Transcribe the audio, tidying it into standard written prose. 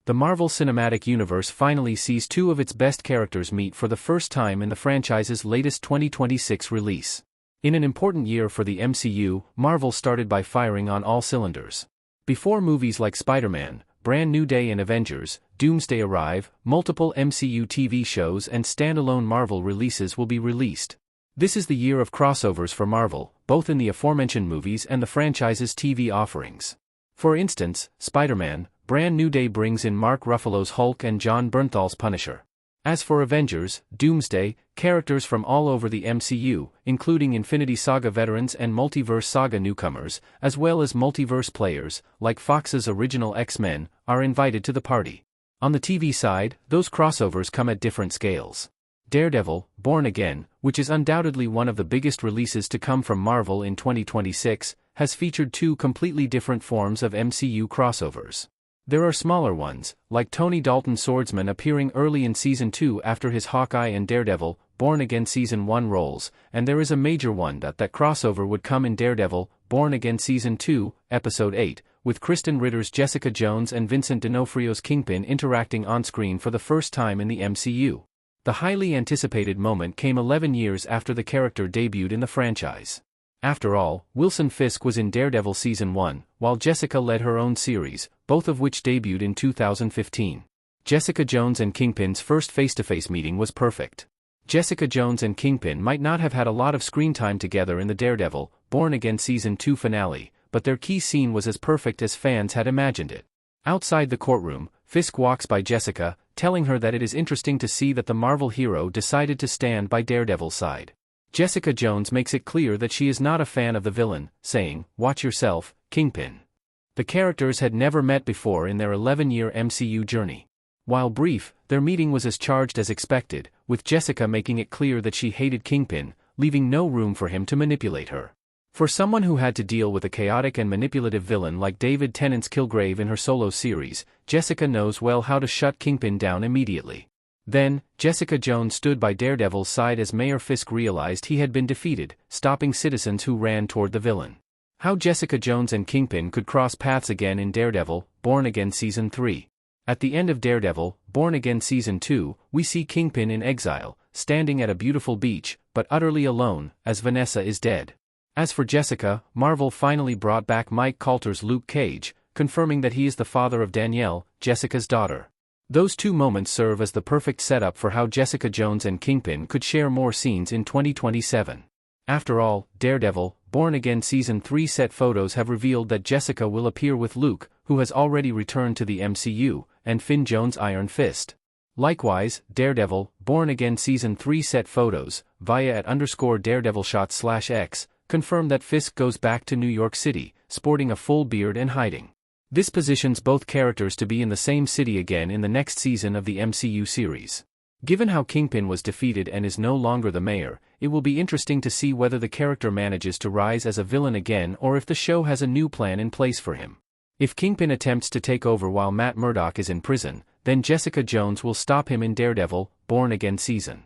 The Marvel Cinematic Universe finally sees two of its best characters meet for the first time in the franchise's latest 2026 release. In an important year for the MCU, Marvel started by firing on all cylinders. Before movies like Spider-Man, Brand New Day and Avengers, Doomsday arrive, multiple MCU TV shows and standalone Marvel releases will be released. This is the year of crossovers for Marvel, both in the aforementioned movies and the franchise's TV offerings. For instance, Spider-Man, Brand New Day brings in Mark Ruffalo's Hulk and Jon Bernthal's Punisher. As for Avengers, Doomsday, characters from all over the MCU, including Infinity Saga veterans and Multiverse Saga newcomers, as well as multiverse players, like Fox's original X-Men, are invited to the party. On the TV side, those crossovers come at different scales. Daredevil, Born Again, which is undoubtedly one of the biggest releases to come from Marvel in 2026, has featured two completely different forms of MCU crossovers. There are smaller ones, like Tony Dalton's Swordsman appearing early in Season 2 after his Hawkeye and Daredevil, Born Again Season 1 roles, and there is a major one that crossover would come in Daredevil, Born Again Season 2, Episode 8, with Krysten Ritter's Jessica Jones and Vincent D'Onofrio's Kingpin interacting on-screen for the first time in the MCU. The highly anticipated moment came 11 years after the character debuted in the franchise. After all, Wilson Fisk was in Daredevil Season 1, while Jessica led her own series, both of which debuted in 2015. Jessica Jones and Kingpin's first face-to-face meeting was perfect. Jessica Jones and Kingpin might not have had a lot of screen time together in the Daredevil, Born Again Season 2 finale, but their key scene was as perfect as fans had imagined it. Outside the courtroom, Fisk walks by Jessica, telling her that it is interesting to see that the Marvel hero decided to stand by Daredevil's side. Jessica Jones makes it clear that she is not a fan of the villain, saying, "Watch yourself, Kingpin." The characters had never met before in their 11-year MCU journey. While brief, their meeting was as charged as expected, with Jessica making it clear that she hated Kingpin, leaving no room for him to manipulate her. For someone who had to deal with a chaotic and manipulative villain like David Tennant's Kilgrave in her solo series, Jessica knows well how to shut Kingpin down immediately. Then, Jessica Jones stood by Daredevil's side as Mayor Fisk realized he had been defeated, stopping citizens who ran toward the villain. How Jessica Jones and Kingpin could cross paths again in Daredevil, Born Again Season 3. At the end of Daredevil, Born Again Season 2, we see Kingpin in exile, standing at a beautiful beach, but utterly alone, as Vanessa is dead. As for Jessica, Marvel finally brought back Mike Colter's Luke Cage, confirming that he is the father of Danielle, Jessica's daughter. Those two moments serve as the perfect setup for how Jessica Jones and Kingpin could share more scenes in 2027. After all, Daredevil, Born Again Season 3 set photos have revealed that Jessica will appear with Luke, who has already returned to the MCU, and Finn Jones' Iron Fist. Likewise, Daredevil, Born Again Season 3 set photos, via @_DaredevilShots/X, confirm that Fisk goes back to New York City, sporting a full beard and hiding. This positions both characters to be in the same city again in the next season of the MCU series. Given how Kingpin was defeated and is no longer the mayor, it will be interesting to see whether the character manages to rise as a villain again or if the show has a new plan in place for him. If Kingpin attempts to take over while Matt Murdock is in prison, then Jessica Jones will stop him in Daredevil, Born Again season.